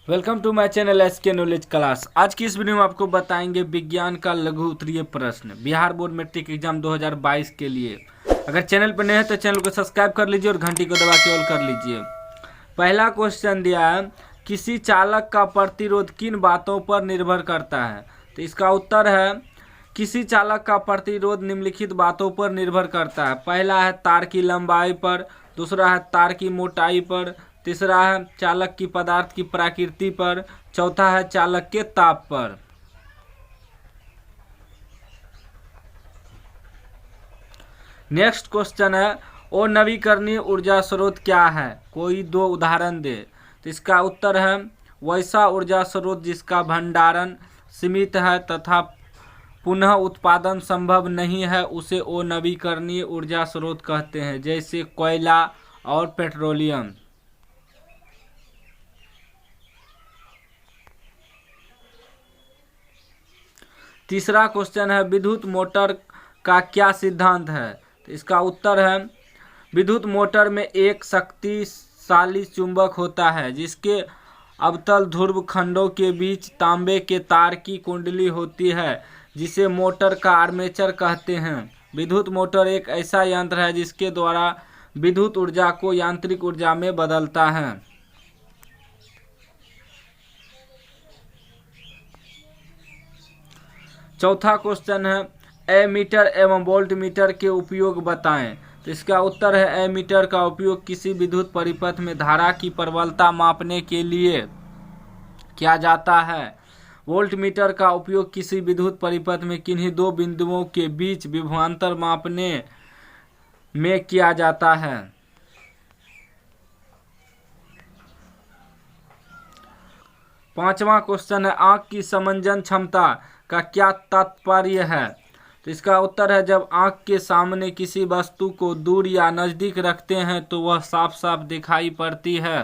Welcome to my channel SK knowledge class. आज की इस वीडियो में आपको बताएंगे विज्ञान का लघु उत्तरीय प्रश्न बिहार बोर्ड मैट्रिक एग्जाम 2022 के लिए। अगर चैनल पर नए हैं तो चैनल को सब्सक्राइब कर लीजिए और घंटी को दबा के ऑल कर लीजिए। पहला क्वेश्चन दिया है, किसी चालक का प्रतिरोध किन बातों पर निर्भर करता है। तो इसका उत्तर है किसी चालक का प्रतिरोध निम्नलिखित बातों पर निर्भर करता है। पहला है तार की लंबाई पर, दूसरा है तार की मोटाई पर, तीसरा है चालक की पदार्थ की प्रकृति पर, चौथा है चालक के ताप पर। नेक्स्ट क्वेश्चन है अनवीकरणीय ऊर्जा स्रोत क्या है, कोई दो उदाहरण दे। तो इसका उत्तर है वैसा ऊर्जा स्रोत जिसका भंडारण सीमित है तथा पुनः उत्पादन संभव नहीं है उसे अनवीकरणीय ऊर्जा स्रोत कहते हैं, जैसे कोयला और पेट्रोलियम। तीसरा क्वेश्चन है विद्युत मोटर का क्या सिद्धांत है। तो इसका उत्तर है विद्युत मोटर में एक शक्तिशाली चुंबक होता है जिसके अवतल ध्रुव खंडों के बीच तांबे के तार की कुंडली होती है जिसे मोटर का आर्मेचर कहते हैं। विद्युत मोटर एक ऐसा यंत्र है जिसके द्वारा विद्युत ऊर्जा को यांत्रिक ऊर्जा में बदलता है। चौथा क्वेश्चन है एमीटर एवं वोल्ट मीटर के उपयोग बताएं। तो इसका उत्तर है एमीटर का उपयोग किसी विद्युत परिपथ में धारा की प्रबलता मापने के लिए किया जाता है। वोल्ट मीटर का उपयोग किसी विद्युत परिपथ में किन्हीं दो बिंदुओं के बीच विभवांतर मापने में किया जाता है। पांचवा क्वेश्चन है आंख की समंजन क्षमता का क्या तात्पर्य है। तो इसका उत्तर है जब आंख के सामने किसी वस्तु को दूर या नजदीक रखते हैं तो वह साफ साफ दिखाई पड़ती है,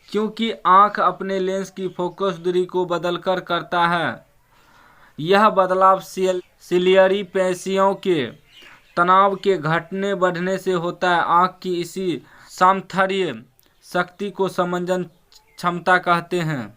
क्योंकि आंख अपने लेंस की फोकस दूरी को बदलकर करता है। यह बदलाव सिलियरी पेशियों के तनाव के घटने बढ़ने से होता है। आंख की इसी सामर्थ्य शक्ति को समंजन क्षमता कहते हैं।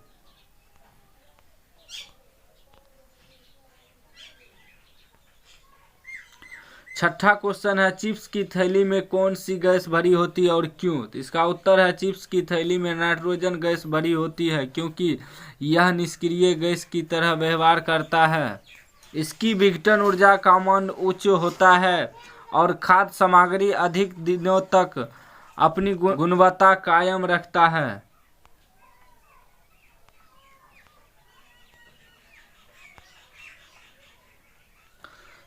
छठा क्वेश्चन है चिप्स की थैली में कौन सी गैस भरी होती है और क्यों। तो इसका उत्तर है चिप्स की थैली में नाइट्रोजन गैस भरी होती है क्योंकि यह निष्क्रिय गैस की तरह व्यवहार करता है। इसकी विघटन ऊर्जा का मान उच्च होता है और खाद्य सामग्री अधिक दिनों तक अपनी गुणवत्ता कायम रखता है।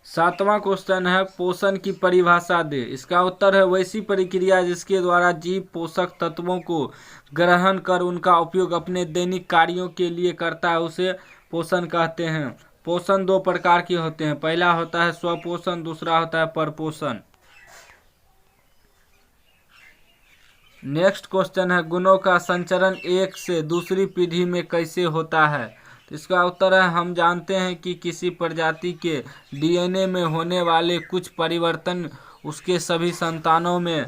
सातवां क्वेश्चन है पोषण की परिभाषा दे। इसका उत्तर है वैसी प्रक्रिया जिसके द्वारा जीव पोषक तत्वों को ग्रहण कर उनका उपयोग अपने दैनिक कार्यों के लिए करता है, उसे पोषण कहते हैं। पोषण दो प्रकार के होते हैं, पहला होता है स्वपोषण, दूसरा होता है परपोषण। नेक्स्ट क्वेश्चन है गुणों का संचरण एक से दूसरी पीढ़ी में कैसे होता है। तो इसका उत्तर है हम जानते हैं कि किसी प्रजाति के डीएनए में होने वाले कुछ परिवर्तन उसके सभी संतानों में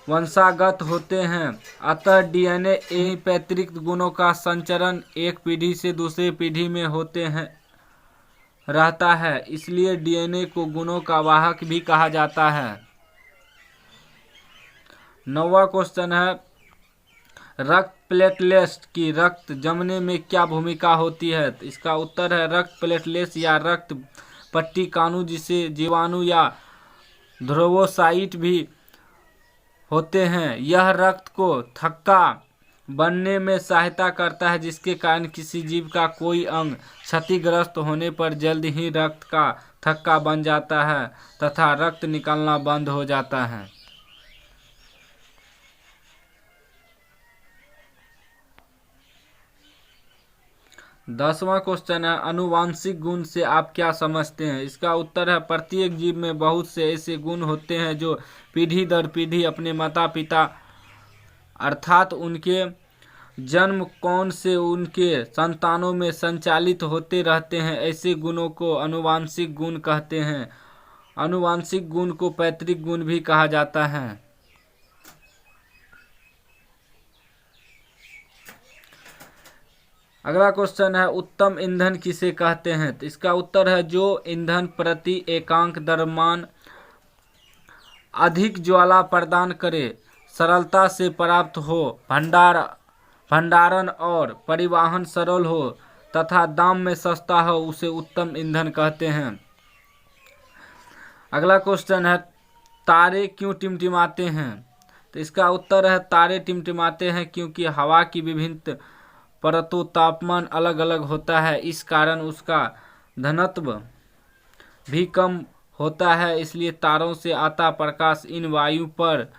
वंशागत होते हैं, अतः डीएनए पैतृक गुणों का संचरण एक पीढ़ी से दूसरी पीढ़ी में होते हैं रहता है, इसलिए डीएनए को गुणों का वाहक भी कहा जाता है। नौवां क्वेश्चन है रक्त प्लेटलेट्स की रक्त जमने में क्या भूमिका होती है। तो इसका उत्तर है रक्त प्लेटलेट्स या रक्त पट्टिकाणु जिसे जीवाणु या ध्रुवोसाइट भी होते हैं, यह रक्त को थक्का बनने में सहायता करता है जिसके कारण किसी जीव का कोई अंग क्षतिग्रस्त होने पर जल्द ही रक्त का थक्का बन जाता है तथा रक्त निकलना बंद हो जाता है। 10वां क्वेश्चन है आनुवांशिक गुण से आप क्या समझते हैं। इसका उत्तर है प्रत्येक जीव में बहुत से ऐसे गुण होते हैं जो पीढ़ी दर पीढ़ी अपने माता पिता अर्थात उनके जन्म कौन से उनके संतानों में संचालित होते रहते हैं। ऐसे गुणों को आनुवांशिक गुण कहते हैं। आनुवांशिक गुण को पैतृक गुण भी कहा जाता है। अगला क्वेश्चन है उत्तम ईंधन किसे कहते हैं? तो इसका उत्तर है जो ईंधन प्रति एकांक द्रव्यमान अधिक ज्वाला प्रदान करे, सरलता से प्राप्त हो, भंडारण और परिवहन सरल हो तथा दाम में सस्ता हो, उसे उत्तम ईंधन कहते हैं। अगला क्वेश्चन है तारे क्यों टिमटिमाते हैं? तो इसका उत्तर है तारे टिमटिमाते हैं क्योंकि हवा की विभिन्न परतों तापमान अलग अलग होता है, इस कारण उसका घनत्व भी कम होता है, इसलिए तारों से आता प्रकाश इन वायु पर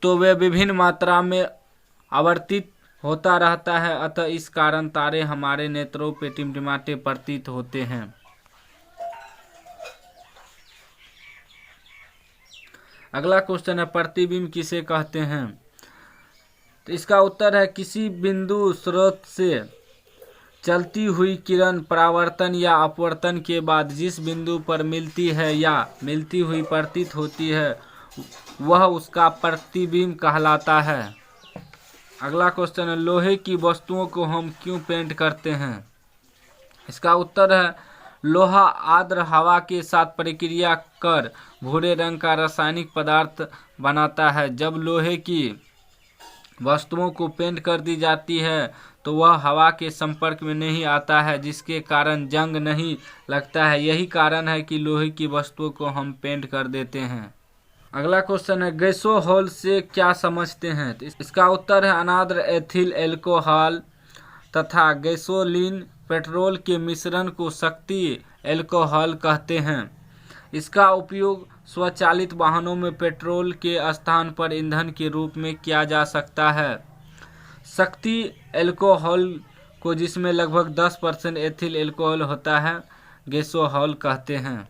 तो वे विभिन्न मात्रा में आवर्तित होता रहता है, अतः इस कारण तारे हमारे नेत्रों पे टिमटिमाते प्रतीत होते हैं। अगला क्वेश्चन है प्रतिबिंब किसे कहते हैं? तो इसका उत्तर है किसी बिंदु स्रोत से चलती हुई किरण परावर्तन या अपवर्तन के बाद जिस बिंदु पर मिलती है या मिलती हुई प्रतीत होती है वह उसका प्रतिबिंब कहलाता है। अगला क्वेश्चन है लोहे की वस्तुओं को हम क्यों पेंट करते हैं? इसका उत्तर है लोहा आर्द्र हवा के साथ प्रक्रिया कर भूरे रंग का रासायनिक पदार्थ बनाता है। जब लोहे की वस्तुओं को पेंट कर दी जाती है तो वह हवा के संपर्क में नहीं आता है, जिसके कारण जंग नहीं लगता है। यही कारण है कि लोहे की वस्तुओं को हम पेंट कर देते हैं। अगला क्वेश्चन है गैसोहॉल से क्या समझते हैं? तो इसका उत्तर है अनार्द्र एथिल एल्कोहल तथा गैसोलीन पेट्रोल के मिश्रण को शक्ति एल्कोहल कहते हैं। इसका उपयोग स्वचालित वाहनों में पेट्रोल के स्थान पर ईंधन के रूप में किया जा सकता है। शक्ति एल्कोहल को जिसमें लगभग 10% एथिल एल्कोहल होता है गैसोहॉल कहते हैं।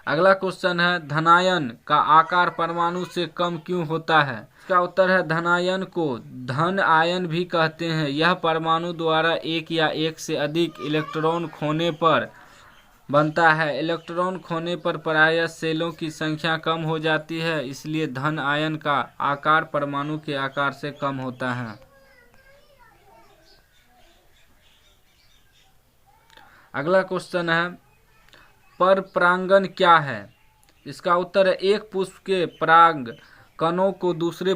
अगला क्वेश्चन है धनायन का आकार परमाणु से कम क्यों होता है? इसका उत्तर है धनायन को धन आयन भी कहते हैं। यह परमाणु द्वारा एक या एक से अधिक इलेक्ट्रॉन खोने पर बनता है। इलेक्ट्रॉन खोने पर प्रायः सेलों की संख्या कम हो जाती है, इसलिए धन आयन का आकार परमाणु के आकार से कम होता है। अगला क्वेश्चन है परपरागण क्या है? इसका उत्तर है एक पुष्प के पराग कणों को दूसरे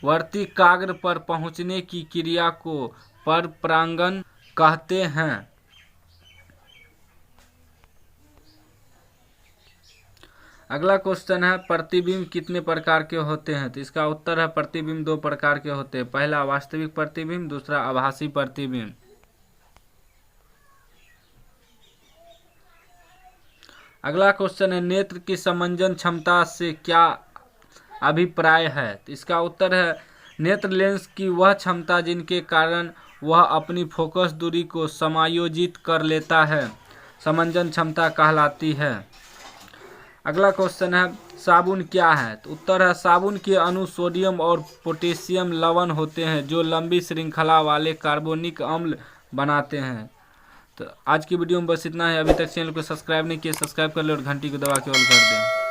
वर्ती काग्र पर पहुंचने की क्रिया को परपरागण कहते हैं। अगला क्वेश्चन है प्रतिबिंब कितने प्रकार के होते हैं? तो इसका उत्तर है प्रतिबिंब 2 प्रकार के होते हैं। पहला वास्तविक प्रतिबिंब, दूसरा आभासी प्रतिबिंब। अगला क्वेश्चन है नेत्र की समंजन क्षमता से क्या अभिप्राय है? तो इसका उत्तर है नेत्र लेंस की वह क्षमता जिनके कारण वह अपनी फोकस दूरी को समायोजित कर लेता है समंजन क्षमता कहलाती है। अगला क्वेश्चन है साबुन क्या है? तो उत्तर है साबुन के अणु सोडियम और पोटेशियम लवण होते हैं जो लंबी श्रृंखला वाले कार्बोनिक अम्ल बनाते हैं। तो आज की वीडियो में बस इतना है। अभी तक चैनल को सब्सक्राइब नहीं किया, सब्सक्राइब कर ले और घंटी को दबा के ऑल कर दें।